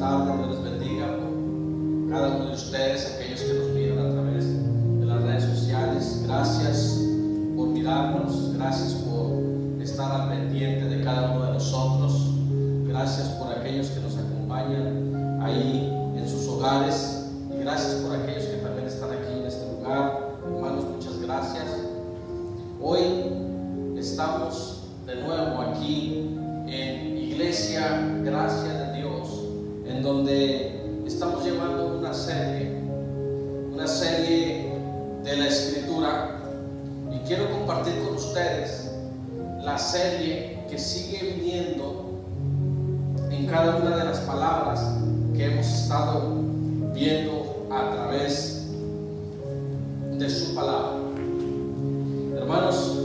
tarde. Dios les bendiga por cada uno de ustedes, aquellos que nos miran a través de las redes sociales. Gracias por mirarnos, gracias por estar al pendiente de cada uno de nosotros. Gracias por aquellos que nos acompañan ahí en sus hogares, y gracias por aquellos que también están aquí en este lugar. Hermanos, muchas gracias. Hoy estamos de nuevo aquí en Iglesia Gracia de Dios, en donde estamos llevando una serie de la Escritura, y quiero compartir con ustedes la serie que sigue viniendo en cada una de las palabras que hemos estado viendo a través de su palabra. Hermanos,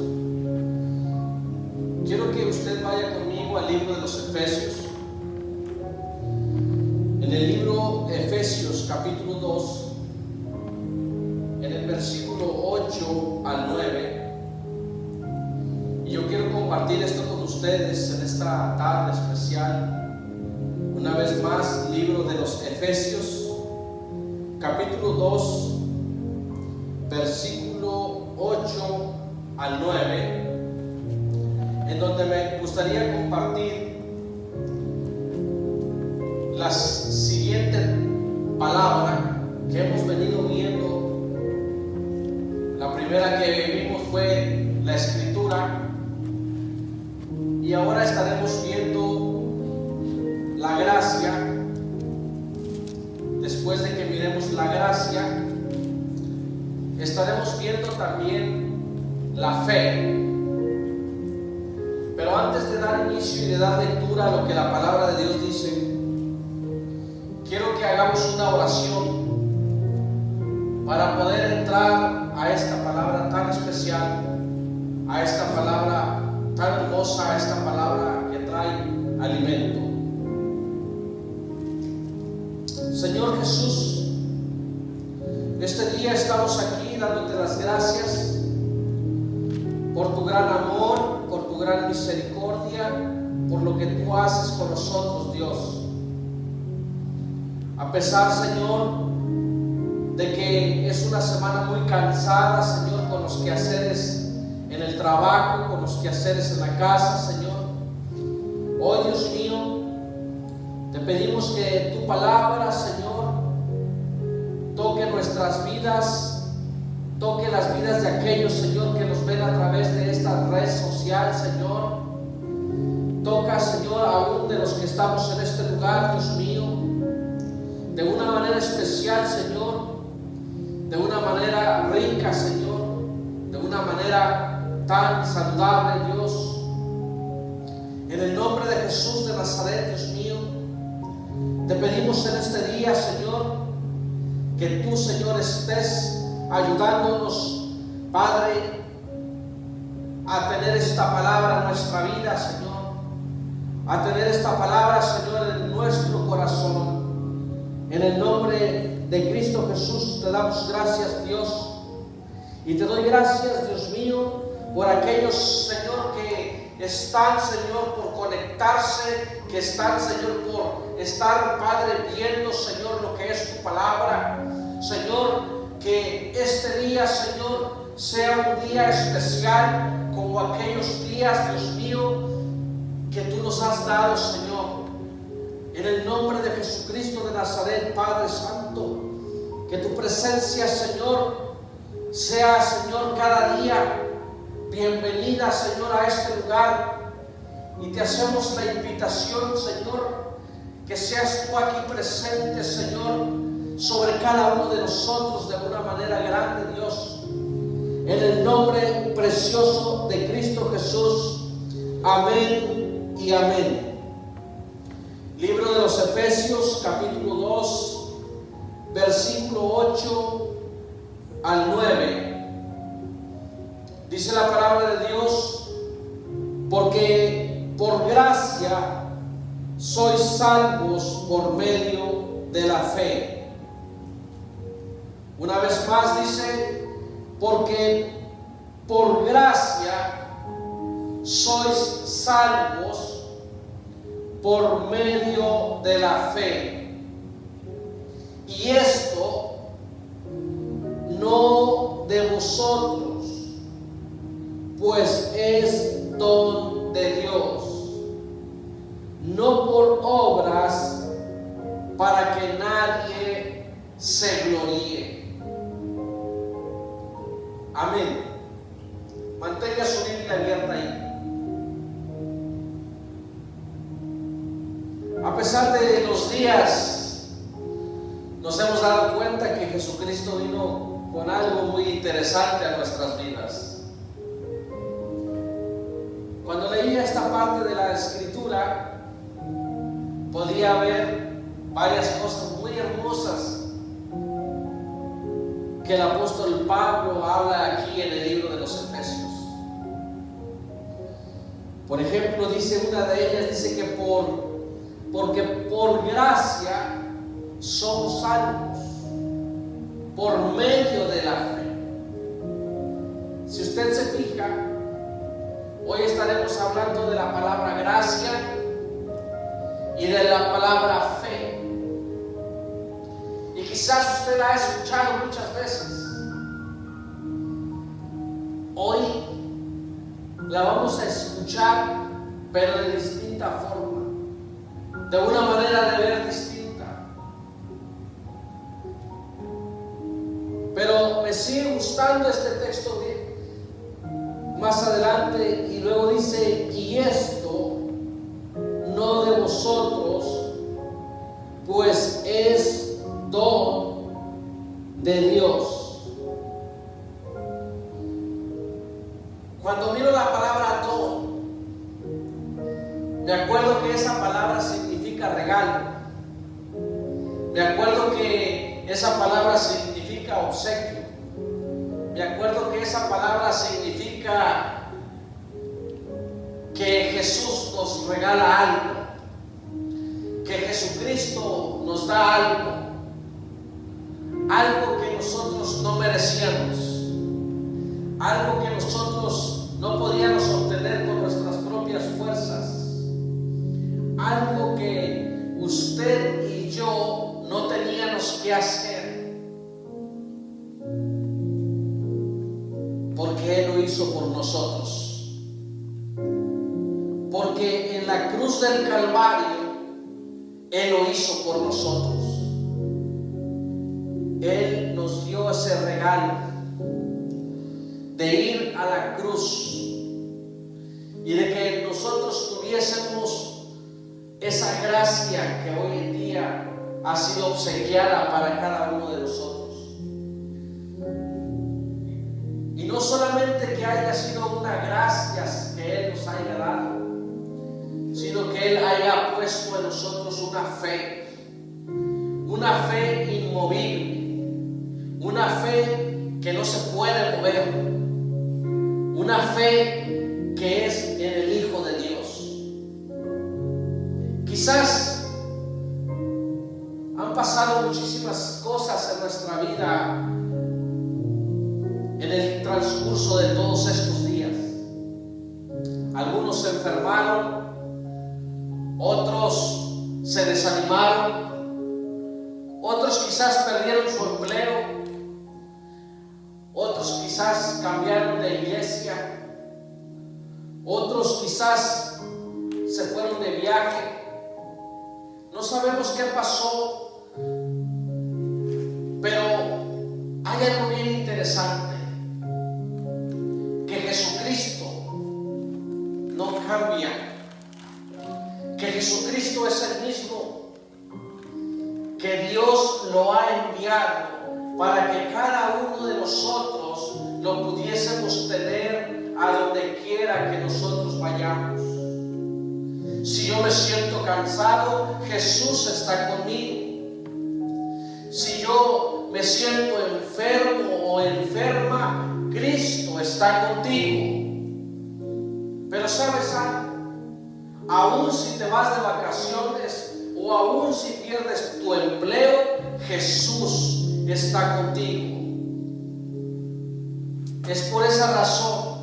quiero que usted vaya conmigo al libro de los Efesios. En el libro Efesios capítulo 2, en el versículo 8 al 9, y yo quiero compartir esto con ustedes en esta tarde especial. Una vez más, libro de los Efesios capítulo 2, versículo 8 al 9, en donde me gustaría compartir la siguiente palabra que hemos venido viendo. La primera que vimos fue la Escritura, y ahora estaremos viendo la gracia. Después de que miremos la gracia, estaremos viendo también la fe. Pero antes de dar inicio y de dar lectura a lo que la palabra de Dios dice, quiero que hagamos una oración para poder entrar a esta palabra tan especial, a esta palabra tan hermosa, a esta palabra que trae alimento. Señor Jesús, este día estamos aquí dándote las gracias por tu gran amor, por tu gran misericordia, por lo que tú haces con nosotros, Dios. A pesar, Señor, de que es una semana muy cansada, Señor, con los quehaceres en el trabajo, con los quehaceres en la casa, Señor, hoy, Dios mío, te pedimos que tu palabra, Señor, toque nuestras vidas, toque las vidas de aquellos, Señor, que nos ven a través de esta red social, Señor. Toca, Señor, aún de los que estamos en este lugar, Dios mío, de una manera especial, Señor, de una manera rica, Señor, de una manera tan saludable, Dios. En el nombre de Jesús de Nazaret, Dios mío, te pedimos en este día, Señor, que tú, Señor, estés ayudándonos, Padre, a tener esta palabra en nuestra vida, Señor, a tener esta palabra, Señor, en nuestro corazón. En el nombre de Cristo Jesús te damos gracias, Dios, y te doy gracias, Dios mío, por aquellos, Señor, que están, Señor, por conectarse, que están, Señor, por estar, Padre, viendo, Señor, lo que es tu palabra. Señor, que este día, Señor, sea un día especial como aquellos días, Dios mío, que tú nos has dado, Señor. En el nombre de Jesucristo de Nazaret, Padre Santo, que tu presencia, Señor, sea, Señor, cada día bienvenida, Señor, a este lugar. Y te hacemos la invitación, Señor, que seas tú aquí presente, Señor, sobre cada uno de nosotros de una manera grande, Dios. En el nombre precioso de Cristo Jesús. Amén y amén. Libro de los Efesios, capítulo 2, versículo 8 al 9. Dice la palabra de Dios: porque por gracia sois salvos por medio de la fe. Una vez más dice: porque por gracia sois salvos por medio de la fe. y esto no de vosotros, pues es don de Dios, no por obras, para que nadie se gloríe. Amén. Mantenga su Biblia abierta ahí. A pesar de los días, nos hemos dado cuenta que Jesucristo vino con algo muy interesante a nuestras vidas. Cuando leía esta parte de la Escritura, podía ver varias cosas muy hermosas que el apóstol Pablo habla aquí en el libro de los Efesios. Por ejemplo, dice una de ellas, dice que porque por gracia somos salvos por medio de la fe. Si usted se fija, hoy estaremos hablando de la palabra gracia y de la palabra fe. Y quizás usted la ha escuchado muchas veces. Hoy la vamos a escuchar, pero de distinta forma, de una manera de ver distinta. Pero me sigue gustando este texto más adelante, y luego dice, y esto no de vosotros, pues es don de Dios. Cuando miro la palabra don, me acuerdo que esa palabra significa regalo. Me acuerdo que esa palabra significa obsequio. Me acuerdo que esa palabra significa que Jesús nos regala algo, que Jesucristo nos da algo que nosotros no merecíamos, algo que nosotros no podíamos obtener con nuestras propias fuerzas, algo que usted y yo no teníamos que hacer, porque Él lo hizo por nosotros. Porque en la cruz del Calvario Él lo hizo por nosotros. Él nos dio ese regalo de ir a la cruz y de que nosotros tuviésemos esa gracia que hoy en día ha sido obsequiada para cada uno de nosotros. Y no solamente que haya sido una gracia que Él nos haya dado, sino que Él haya puesto en nosotros una fe inmovible, una fe que no se puede mover, una fe que es en el Hijo de Dios. Quizás han pasado muchísimas cosas en nuestra vida en el transcurso de todos estos días. Algunos se enfermaron, otros se desanimaron, otros quizás perdieron su empleo, otros quizás cambiaron de iglesia, otros quizás se fueron de viaje. No sabemos qué pasó, pero hay algo bien interesante, que Jesucristo no cambia, que Jesucristo es el mismo, que Dios lo ha enviado para que cada uno de nosotros lo pudiésemos tener a donde quiera que nosotros vayamos. Si yo me siento cansado, Jesús está conmigo. Si yo me siento enfermo o enferma, Cristo está contigo. Pero ¿sabes algo? Aún si te vas de vacaciones o aún si pierdes tu empleo, Jesús está contigo. Es por esa razón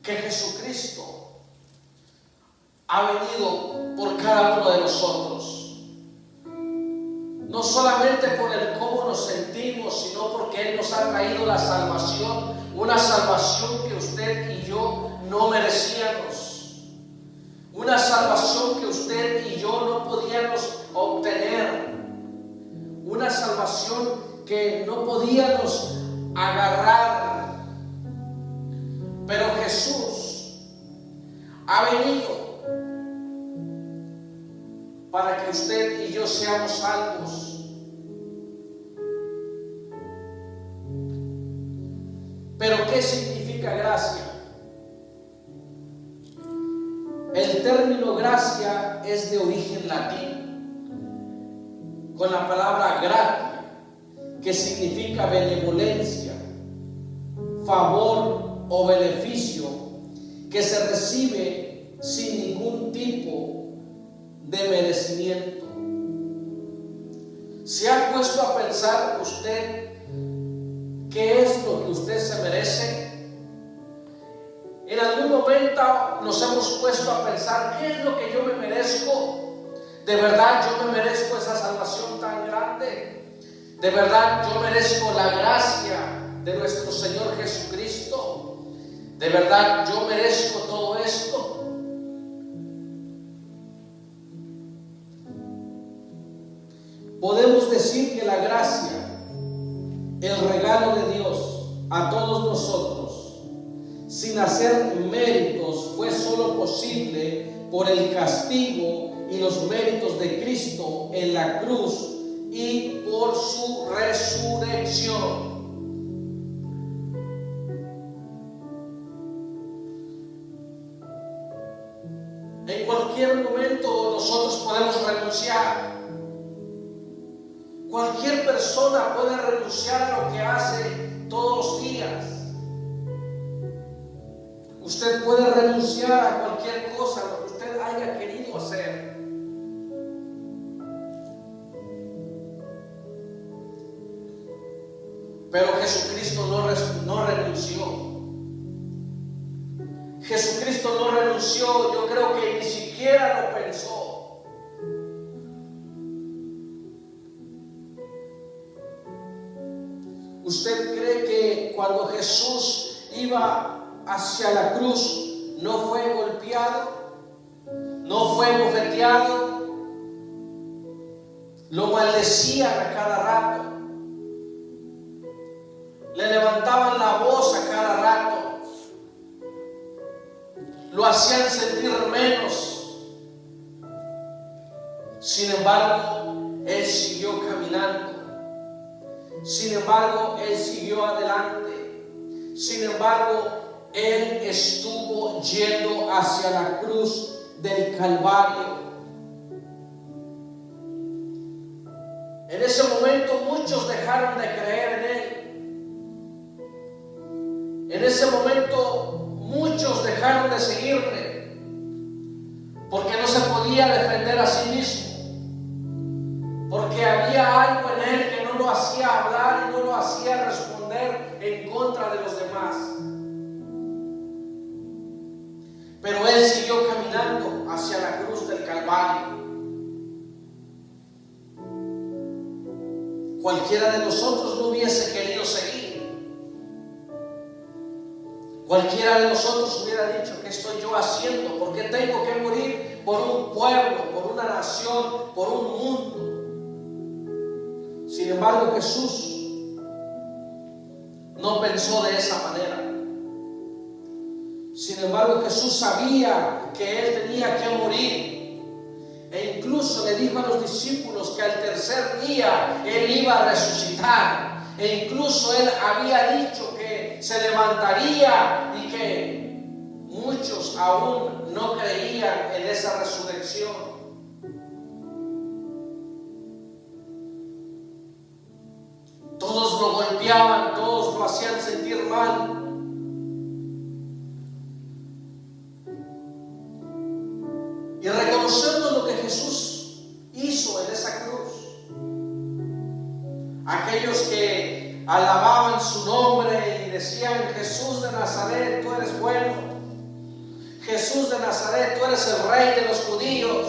que Jesucristo ha venido por cada uno de nosotros. no solamente por el cómo nos sentimos, sino porque Él nos ha traído la salvación, una salvación que usted y yo no merecíamos, una salvación que usted y yo no podíamos obtener, una salvación que no podíamos agarrar. Pero Jesús ha venido para que usted y yo seamos salvos. Pero ¿qué significa gracia? El término gracia es de origen latín, con la palabra gratia, que significa benevolencia, favor o beneficio que se recibe sin ningún tipo de merecimiento. ¿Se ha puesto a pensar usted qué es lo que usted se merece? En algún momento nos hemos puesto a pensar qué es lo que yo me merezco. ¿De verdad yo me merezco esa salvación tan grande? ¿De verdad yo merezco la gracia de nuestro Señor Jesucristo? ¿De verdad yo merezco todo esto? Podemos decir que la gracia, el regalo de Dios a todos nosotros, sin hacer méritos, fue solo posible por el castigo y los méritos de Cristo en la cruz y por su resurrección. En cualquier momento nosotros podemos renunciar. Cualquier persona puede renunciar a lo que hace todos los días. Usted puede renunciar a cualquier cosa, a lo que usted haya querido hacer. Pero Jesucristo no renunció. Jesucristo no renunció, yo creo que ni siquiera lo pensó. ¿Usted cree que cuando Jesús iba hacia la cruz no fue golpeado, no fue bofeteado, lo maldecían a cada rato, le levantaban la voz a cada rato, lo hacían sentir menos? Sin embargo, Él siguió caminando. Sin embargo, Él siguió adelante. Sin embargo, Él estuvo yendo hacia la cruz del Calvario. En ese momento muchos dejaron de creer en Él. En ese momento muchos dejaron de seguirle, porque no se podía defender a sí mismo, porque había algo en Él que no lo hacía hablar y no lo hacía responder en contra de los demás. Pero Él siguió caminando hacia la cruz del Calvario. Cualquiera de nosotros no hubiese querido seguir. Cualquiera de nosotros hubiera dicho: ¿qué estoy yo haciendo? ¿Por qué tengo que morir por un pueblo, por una nación, por un mundo? Sin embargo, Jesús no pensó de esa manera. Sin embargo, Jesús sabía que Él tenía que morir. E incluso le dijo a los discípulos que al tercer día Él iba a resucitar. E incluso Él había dicho que se levantaría y que muchos aún no creían en esa resurrección. Todos lo golpeaban, todos lo hacían sentir mal. Y reconocemos lo que Jesús hizo en esa cruz. Aquellos que alababan su nombre y decían: Jesús de Nazaret, tú eres bueno. Jesús de Nazaret, tú eres el rey de los judíos.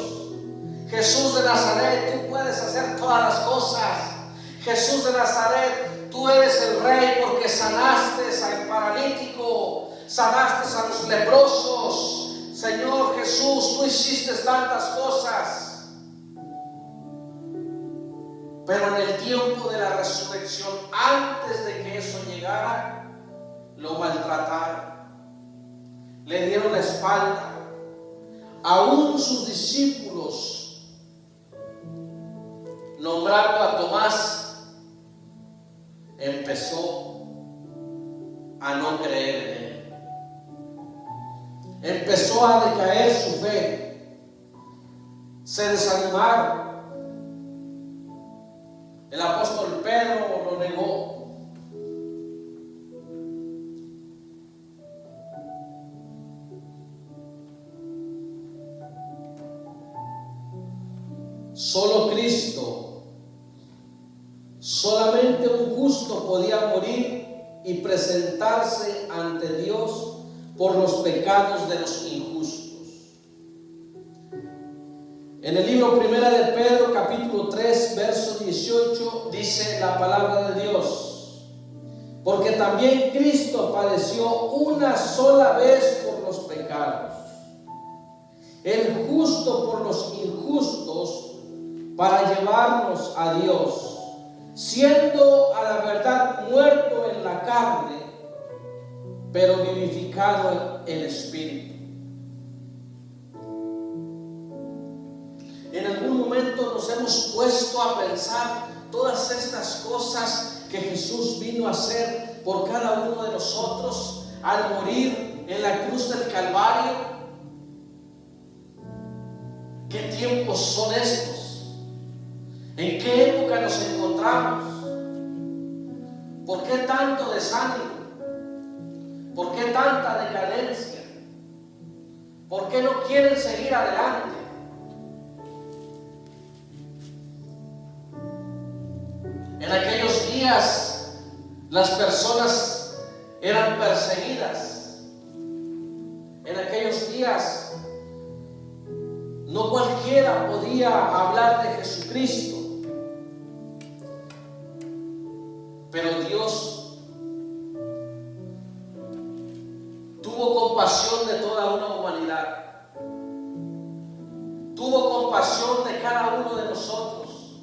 Jesús de Nazaret, tú puedes hacer todas las cosas. Jesús de Nazaret, tú eres el Rey porque sanaste al paralítico, sanaste a los leprosos. Señor Jesús, tú hiciste tantas cosas. Pero en el tiempo de la resurrección, antes de que eso llegara, lo maltrataron, le dieron la espalda. Aún sus discípulos, nombrando a Tomás, empezó a no creer en él. Empezó a decaer su fe. Se desanimaron. El apóstol Pedro lo negó. Solo Cristo, solamente un justo podía morir y presentarse ante Dios por los pecados de los injustos. En el libro Primera de Pedro, capítulo 3, verso 18, dice la palabra de Dios: porque también Cristo padeció una sola vez por los pecados, el justo por los injustos, para llevarnos a Dios, siendo a la verdad muerto en la carne, pero vivificado en espíritu. En algún momento nos hemos puesto a pensar todas estas cosas que Jesús vino a hacer por cada uno de nosotros al morir en la cruz del Calvario. ¿Qué tiempos son estos? ¿En qué época nos encontramos? ¿Por qué tanto desánimo? ¿Por qué tanta decadencia? ¿Por qué no quieren seguir adelante? En aquellos días las personas eran perseguidas. En aquellos días no cualquiera podía hablar de Jesucristo. Pero Dios tuvo compasión de toda una humanidad. Tuvo compasión de cada uno de nosotros.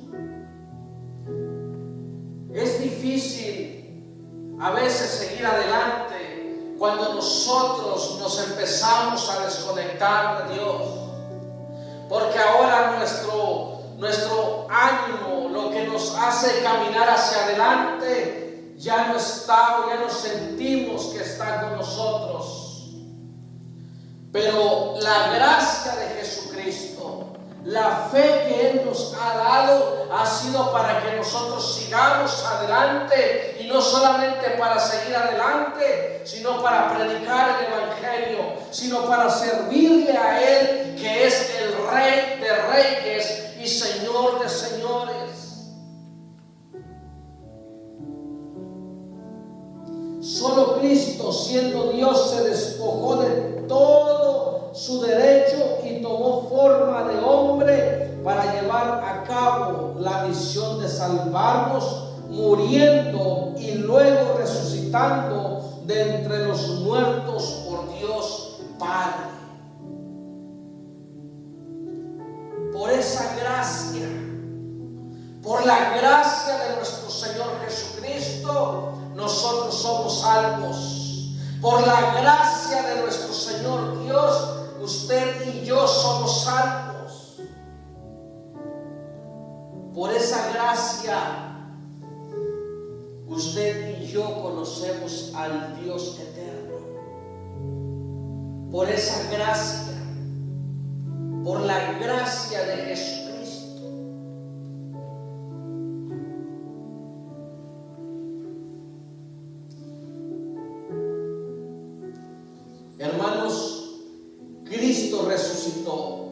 Es difícil a veces seguir adelante cuando nosotros nos empezamos a desconectar de Dios. Porque ahora nuestro ánimo, lo que nos hace caminar hacia adelante, ya no está, o ya no sentimos que está con nosotros. Pero la gracia de Jesucristo, la fe que Él nos ha dado, ha sido para que nosotros sigamos adelante, y no solamente para seguir adelante, sino para predicar el Evangelio, sino para servirle a Él, que es el Rey de Reyes y Señor de señores. Solo Cristo, siendo Dios, se despojó de todo su derecho y tomó forma de hombre para llevar a cabo la misión de salvarnos, muriendo y luego resucitando de entre los muertos por Dios Padre. Por esa gracia, por la gracia de nuestro Señor Jesucristo, nosotros somos salvos. Por la gracia de nuestro Señor Dios, usted y yo somos salvos. Por esa gracia, usted y yo conocemos al Dios eterno. Por esa gracia, por la gracia de Jesucristo. Hermanos, Cristo resucitó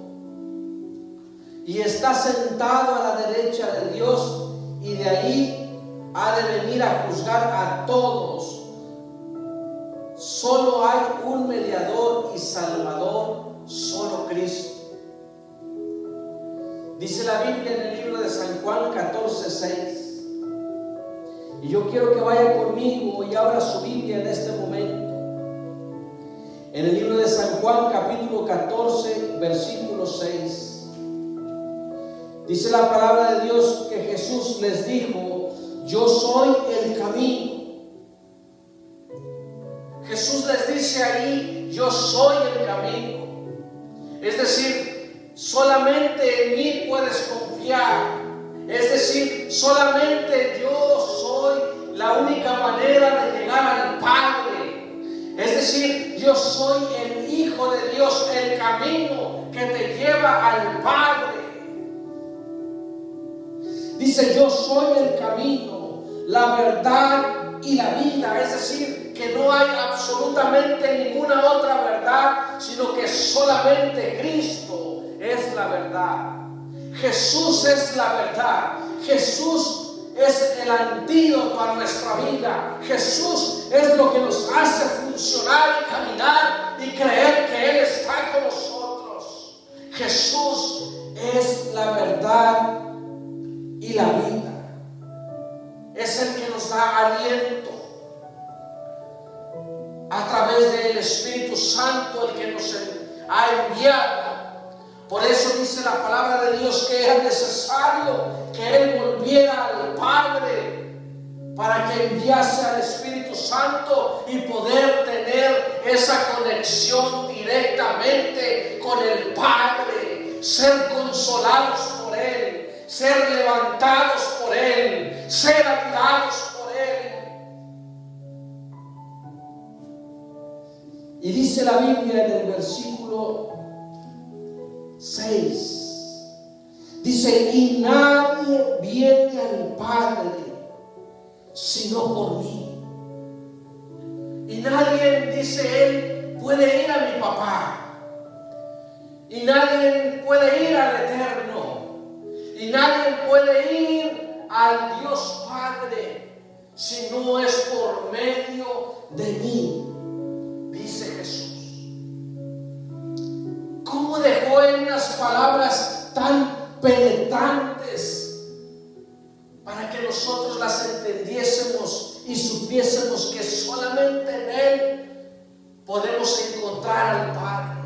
y está sentado a la derecha de Dios, y de ahí ha de venir a juzgar a todos. Solo hay un mediador y salvador, solo Cristo. Dice la Biblia en el libro de San Juan 14:6. Y yo quiero que vaya conmigo y abra su Biblia en este momento. En el libro de San Juan capítulo 14, versículo 6. Dice la palabra de Dios que Jesús les dijo: yo soy el camino. Jesús les dice ahí: yo soy el camino. Es decir, solamente en mí puedes confiar. Es decir, solamente yo soy la única manera de llegar al Padre. Es decir, yo soy el Hijo de Dios, el camino que te lleva al Padre. Dice: yo soy el camino, la verdad y la vida. Es decir, que no hay absolutamente ninguna otra verdad, sino que solamente Cristo es la verdad. Jesús es la verdad. Jesús es el antídoto a nuestra vida. Jesús es lo que nos hace funcionar y caminar y creer que Él está con nosotros. Jesús es la verdad y la vida. Es el que nos da aliento a través del Espíritu Santo, el que nos ha enviado. Por eso dice la palabra de Dios que era necesario que Él volviera al Padre para que enviase al Espíritu Santo y poder tener esa conexión directamente con el Padre, ser consolados por Él, ser levantados por Él, ser ayudados por Él. Y dice la Biblia en el versículo 6, dice: y nadie viene al Padre sino por mí. Y nadie, dice Él, puede ir a mi papá. Y nadie puede ir al Eterno. Y nadie puede ir al Dios Padre si no es por medio de mí, dice Jesús. ¿Cómo dejó Él unas palabras tan penetrantes para que nosotros las entendiésemos y supiésemos que solamente en Él podemos encontrar al Padre?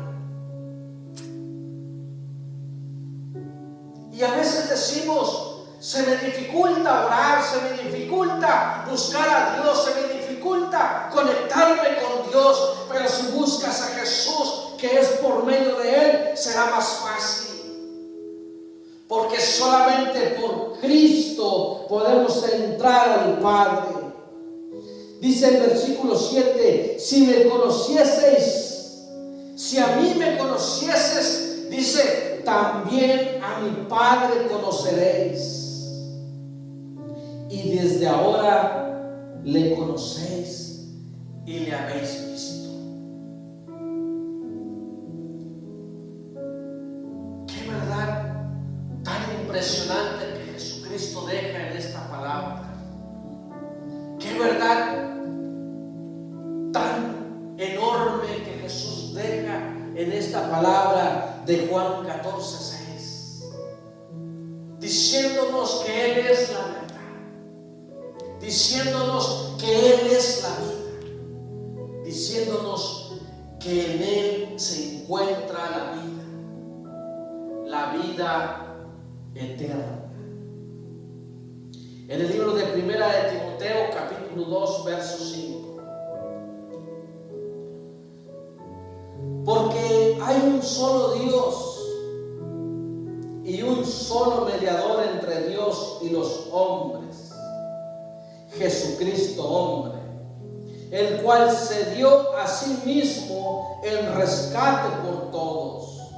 Y a veces decimos: se me dificulta orar, se me dificulta buscar a Dios, se me dificulta conectarme con Dios. Pero si buscas a Jesús, que es por medio de Él, será más fácil. Porque solamente por Cristo podemos entrar al Padre. Dice el versículo 7: si me conocieseis, si a mí me conocieses, dice, también a mi Padre conoceréis. Y desde ahora le conocéis y le habéis visto. Qué verdad tan impresionante que Jesucristo deja en esta palabra. Qué verdad tan enorme que Jesús deja en esta palabra de Juan 14:6, diciéndonos que Él es la verdad, diciéndonos que Él es la vida, diciéndonos que en Él se encuentra la vida eterna. En el libro de Primera de Timoteo, capítulo 2, verso 5. Porque hay un solo Dios y un solo mediador entre Dios y los hombres, Jesucristo hombre, el cual se dio a sí mismo en rescate por todos,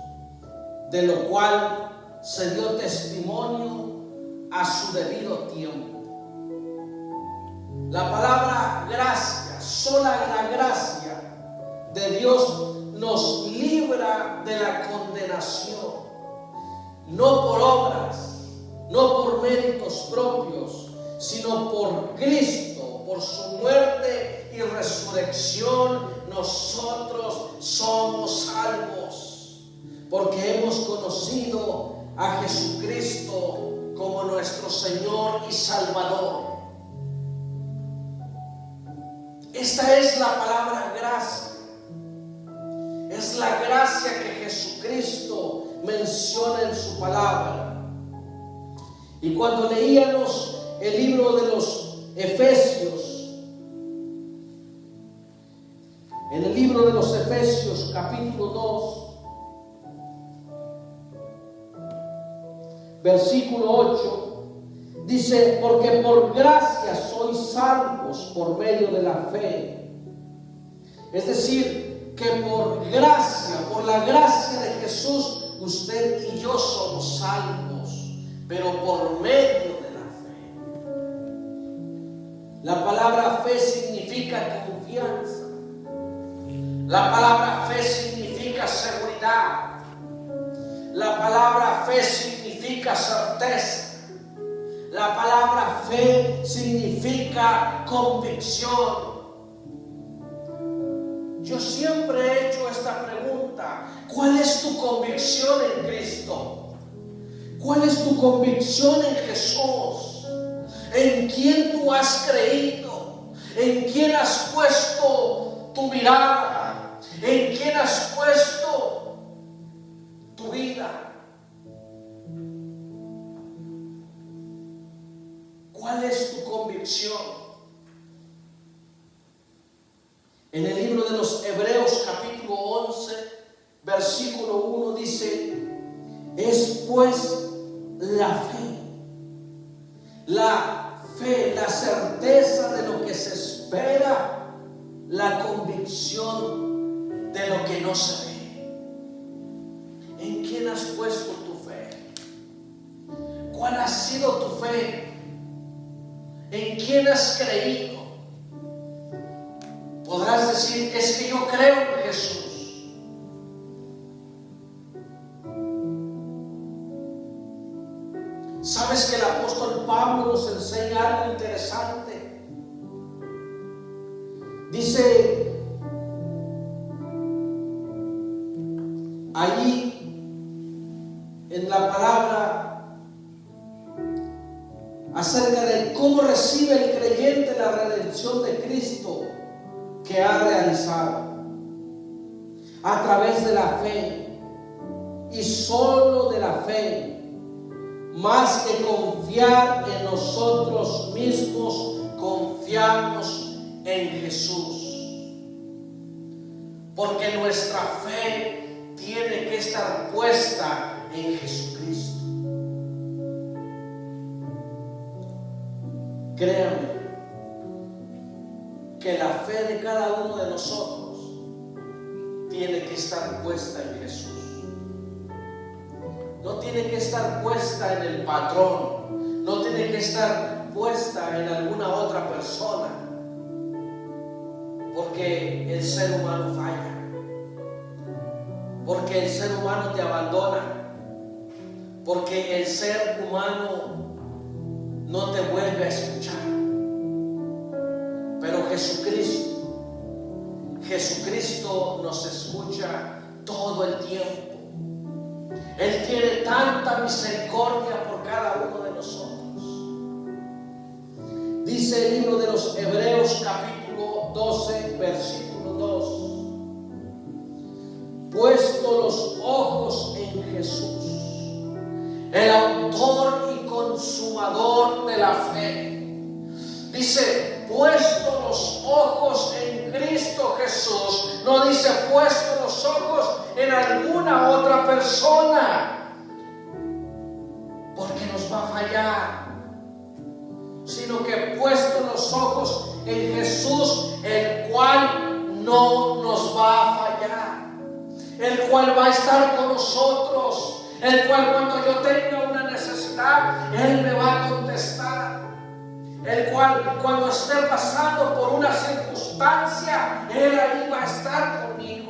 de lo cual se dio testimonio a su debido tiempo. La palabra gracia, sola la gracia de Dios nos libra de la condenación, no por obras, no por méritos propios, sino por Cristo, por su muerte y resurrección. Nosotros somos salvos porque hemos conocido a Jesucristo como nuestro Señor y Salvador. Esta es la palabra gracia. Es la gracia que Jesucristo menciona en su palabra. Y cuando leíamos el libro de los Efesios, en el libro de los Efesios capítulo 2, versículo 8, dice: porque por gracia sois salvos por medio de la fe. Es decir, que por gracia, por la gracia de Jesús, usted y yo somos salvos, pero por medio de la fe. La palabra fe significa confianza. La palabra fe significa seguridad. La palabra fe significa certeza. La palabra fe significa convicción. Yo siempre he hecho esta pregunta: ¿cuál es tu convicción en Cristo? ¿Cuál es tu convicción en Jesús? ¿En quién tú has creído? ¿En quién has puesto tu mirada? ¿En quién has puesto tu vida? ¿Cuál es tu convicción? En el libro de los Hebreos capítulo 11 versículo 1 dice: es pues la fe, la certeza de lo que se espera, la convicción de lo que no se ve. ¿En quién has puesto tu fe? ¿Cuál ha sido tu fe? ¿En quién has creído? Podrás decir: es que yo creo en Jesús. ¿Sabes que el apóstol Pablo nos enseña algo interesante? Dice allí en la palabra acerca de cómo recibe el creyente la redención de Cristo que ha realizado a través de la fe, y solo de la fe. Más que confiar en nosotros mismos, confiamos en Jesús. Porque nuestra fe tiene que estar puesta en Jesucristo. Créanme que la fe de cada uno de nosotros tiene que estar puesta en Jesús. No tiene que estar puesta en el patrón, no tiene que estar puesta en alguna otra persona, porque el ser humano falla, porque el ser humano te abandona, porque el ser humano no te vuelve a escuchar. Pero Jesucristo nos escucha todo el tiempo. Él tiene tanta misericordia por cada uno de nosotros. Dice el libro de los Hebreos capítulo 12 versículo 2: puesto los ojos en Jesús, el autor y consumador de la fe. Dice: puesto los ojos en Cristo Jesús. No dice puesto los ojos en alguna otra persona, porque nos va a fallar, sino que puesto los ojos en Jesús, el cual no nos va a fallar, el cual va a estar con nosotros, el cual cuando yo tenga una necesidad, Él me va a contestar, el cual cuando esté pasando por una circunstancia, Él ahí va a estar conmigo.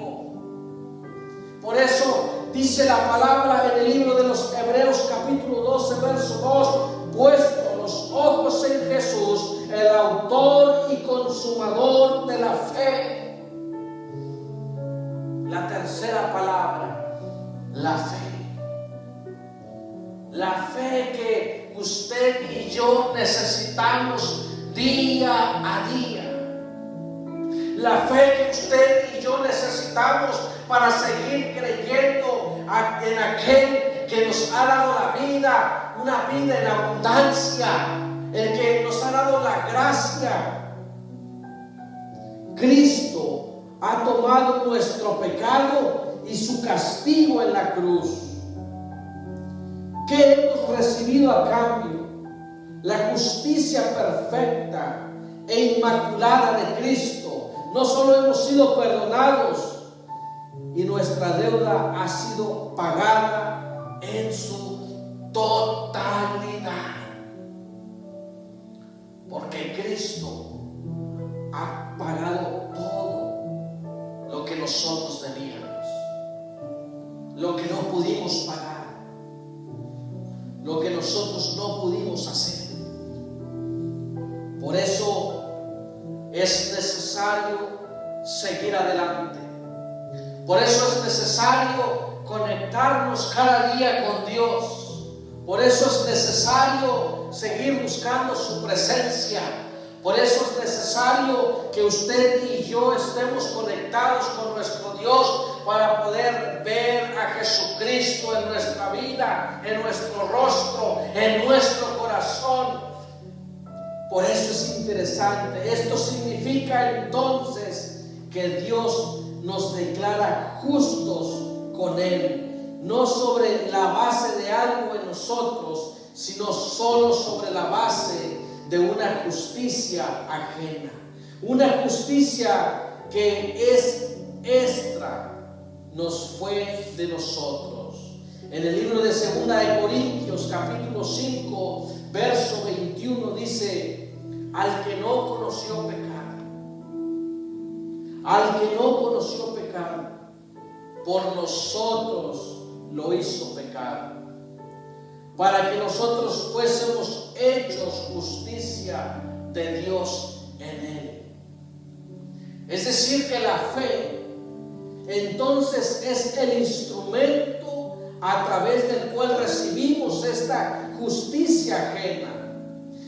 Por eso dice la palabra en el libro de los Hebreos capítulo 12 verso 2: puesto los ojos en Jesús, el autor y consumador de la fe. La tercera palabra, la fe. la fe que usted y yo necesitamos día a día. La fe que usted y yo necesitamos para seguir creyendo en aquel que nos ha dado la vida, una vida en abundancia, el que nos ha dado la gracia. Cristo ha tomado nuestro pecado y su castigo en la cruz. ¿Qué hemos recibido a cambio? La justicia perfecta e inmaculada de Cristo. No solo hemos sido perdonados y nuestra deuda ha sido pagada en su totalidad. Porque Cristo ha pagado todo lo que nosotros debíamos, lo que no pudimos pagar, lo que nosotros no pudimos hacer. Por eso es necesario seguir adelante. Por eso es necesario conectarnos cada día con Dios. Por eso es necesario seguir buscando su presencia. Por eso es necesario que usted y yo estemos conectados con nuestro Dios para poder ver a Jesucristo en nuestra vida, en nuestro rostro, en nuestro corazón. Por eso es interesante. Esto significa entonces que Dios nos declara justos con Él, no sobre la base de algo en nosotros, sino solo sobre la base de una justicia ajena, una justicia que es extra, nos fue de nosotros. En el libro de 2 de Corintios capítulo 5 verso 21 dice: al que no conoció pecado, al que no conoció pecado, por nosotros lo hizo pecado, para que nosotros fuésemos hechos justicia de Dios en Él. Es decir, que la fe entonces es el instrumento a través del cual recibimos esta justicia ajena.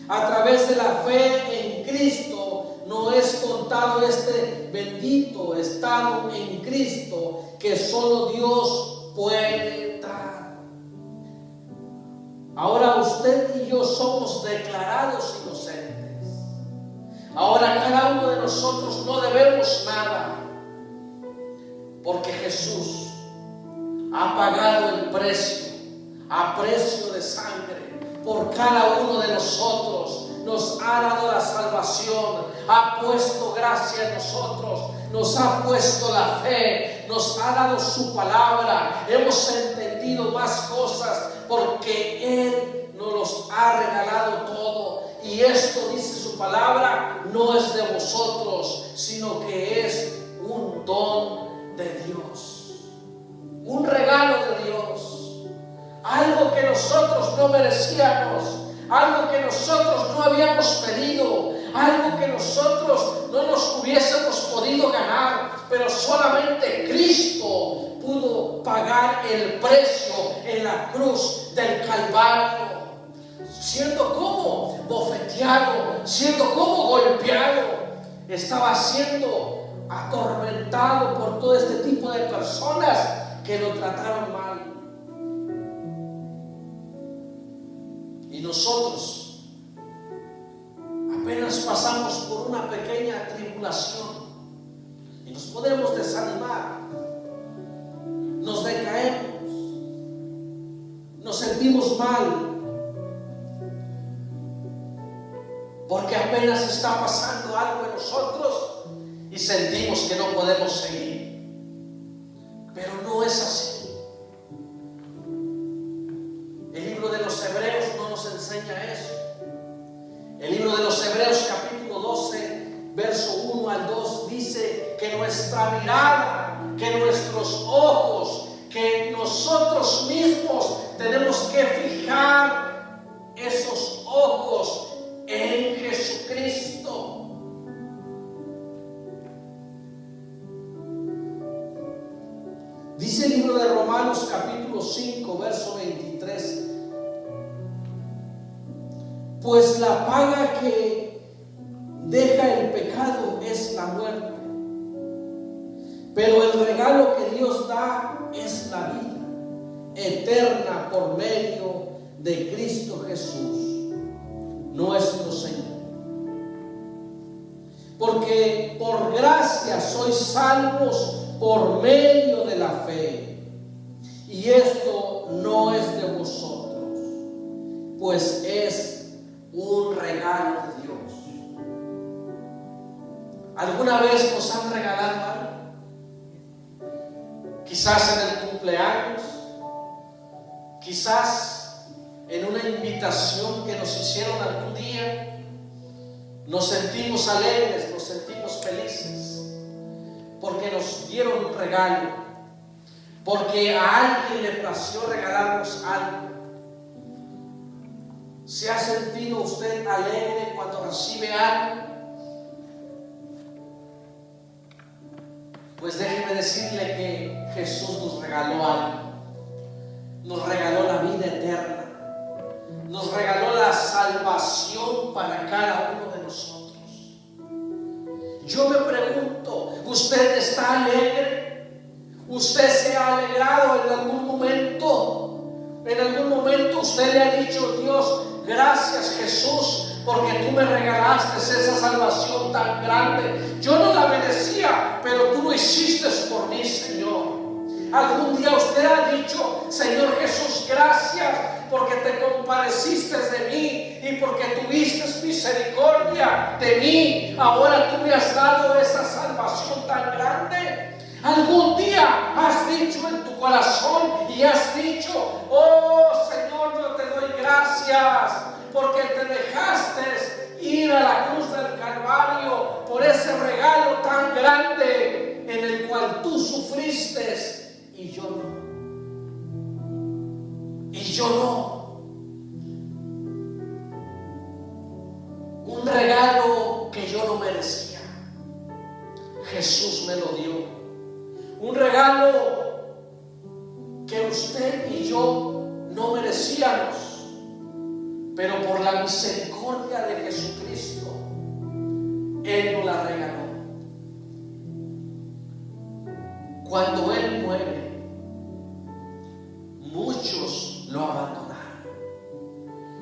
A través de la fe en Cristo no es contado este bendito estado en Cristo que solo Dios puede dar. Ahora usted y yo somos declarados inocentes. Ahora cada uno de nosotros no debemos nada, porque Jesús ha pagado el precio, a precio de sangre, por cada uno de nosotros. Nos ha dado la salvación, ha puesto gracia en nosotros, nos ha puesto la fe, nos ha dado su palabra. Hemos entendido más cosas porque Él nos los ha regalado todo. Y esto, dice su palabra, no es de vosotros, sino que es un don de Dios, un regalo de Dios, algo que nosotros no merecíamos, algo que nosotros no habíamos pedido, algo que nosotros no nos hubiésemos podido ganar, pero solamente Cristo pudo pagar el precio en la cruz del Calvario, siendo como bofeteado, siendo como golpeado, estaba siendo atormentado por todo este tipo de personas que lo trataron mal. Y nosotros apenas pasamos por una pequeña tribulación y nos podemos desanimar, nos decaemos, nos sentimos mal, porque apenas está pasando algo en nosotros y sentimos que no podemos seguir. Pero no es así. El libro de los Hebreos no nos enseña eso. El libro de los Hebreos capítulo 12 verso 1 al 2 dice que nuestra mirada, que nuestros ojos, que nosotros mismos tenemos que fijar esos ojos en Jesucristo. Dice el libro de Romanos capítulo 5 verso 23: pues la paga que deja el pecado es la muerte, pero el regalo que Dios da es la vida eterna por medio de Cristo Jesús, nuestro Señor. Porque por gracia sois salvos por medio de la fe, y esto no es de vosotros, pues es un regalo de Dios. ¿Alguna vez nos han regalado algo? Quizás en el cumpleaños, quizás en una invitación que nos hicieron algún día. Nos sentimos alegres, nos sentimos felices, porque nos dieron un regalo, porque a alguien le plació regalarnos algo. ¿Se ha sentido usted alegre cuando recibe algo? Pues déjeme decirle que Jesús nos regaló algo. Nos regaló la vida eterna. Nos regaló la salvación para cada uno de nosotros. Yo me pregunto, ¿usted está alegre? ¿Usted se ha alegrado en algún momento? En algún momento usted le ha dicho: Dios, gracias Jesús, porque tú me regalaste esa salvación tan grande. Yo no la merecía, pero tú lo hiciste por mí, Señor. Algún día usted ha dicho: Señor Jesús, gracias porque te compadeciste de mí y porque tuviste misericordia de mí. Ahora tú me has dado esa salvación tan grande. Algún día has dicho en tu corazón y has dicho: oh Señor, yo te doy gracias porque te dejaste ir a la cruz del Calvario por ese regalo tan grande en el cual tú sufriste y yo no. Y yo no. Un regalo que yo no merecía, Jesús me lo dio. Un regalo que usted y yo no merecíamos, pero por la misericordia de Jesucristo, Él nos la regaló. Cuando Él muere, muchos lo abandonaron.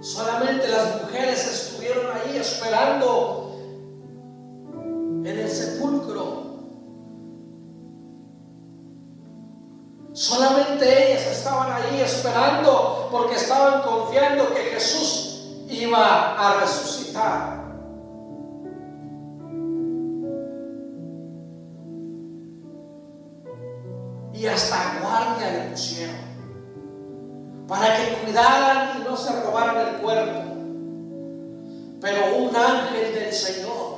Solamente las mujeres estuvieron ahí esperando en el sepulcro. Solamente ellas estaban ahí esperando porque estaban confiando que Jesús iba a resucitar. Y hasta guardia le pusieron para que cuidaran y no se robaran el cuerpo. Pero un ángel del Señor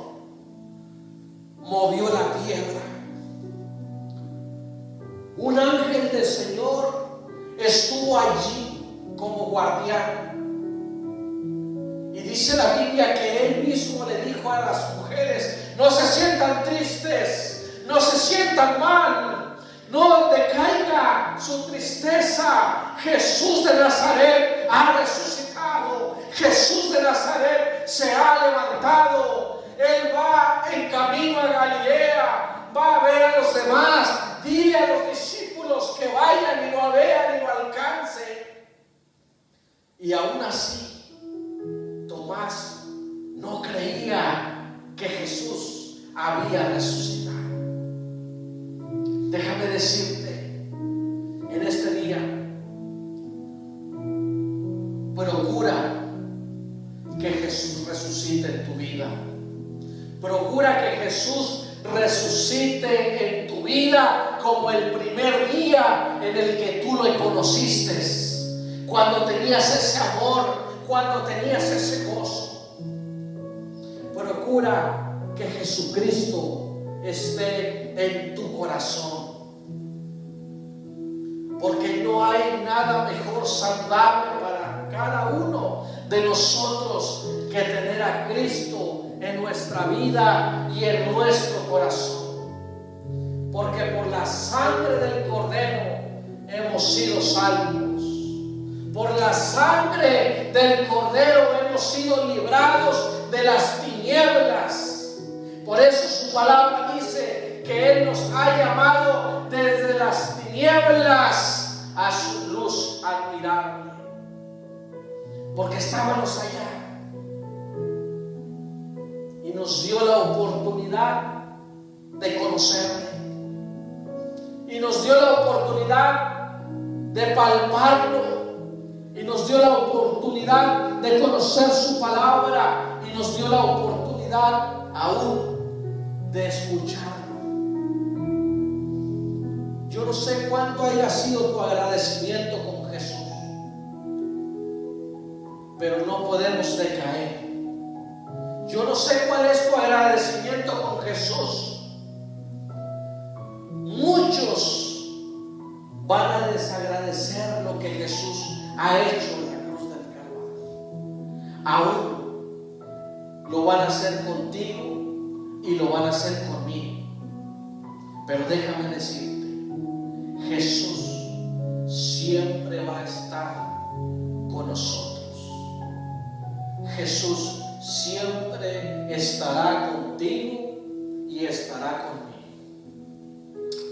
movió la piedra. Un ángel del Señor estuvo allí como guardián. Y dice la Biblia que Él mismo le dijo a las mujeres: no se sientan tristes, no se sientan mal, no decaiga su tristeza. Jesús de Nazaret ha resucitado. Jesús de Nazaret se ha levantado. Él va en camino a Galilea, va a ver a los demás. Dile a los discípulos que vayan y lo vean y lo alcancen. Y aún así, Tomás no creía que Jesús había resucitado. Déjame decirte en este día: procura que Jesús resucite en tu vida. Procura que Jesús resucite en tu vida como el primer día en el que tú lo conociste, cuando tenías ese amor, cuando tenías ese gozo. Procura que Jesucristo esté en tu corazón, porque no hay nada mejor saludable para cada uno de nosotros que tener a Cristo en nuestra vida y en nuestro corazón, porque por la sangre del Cordero hemos sido salvos, Por la sangre del Cordero hemos sido librados de las tinieblas. Por eso su palabra dice que Él nos ha llamado desde las tinieblas a su luz admirable. Porque estábamos allá y nos dio la oportunidad de conocerle, y nos dio la oportunidad de palparlo, y nos dio la oportunidad de conocer su palabra, y nos dio la oportunidad aún de escucharlo. Yo no sé cuánto haya sido tu agradecimiento con Jesús, pero no podemos decaer. Yo no sé cuál es tu agradecimiento con Jesús. Muchos van a desagradecer lo que Jesús ha hecho en la cruz del Calvario. Aún lo van a hacer contigo y lo van a hacer conmigo. Pero déjame decirte, Jesús siempre va a estar con nosotros. Jesús siempre estará contigo y estará conmigo.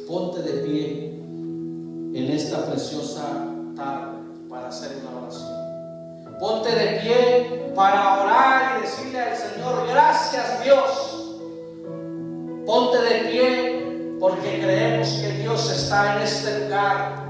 Ponte de pie en esta preciosa tarde para hacer una oración. Ponte de pie para orar y decirle al Señor: gracias, Dios. Ponte de pie porque creemos que Dios está en este lugar.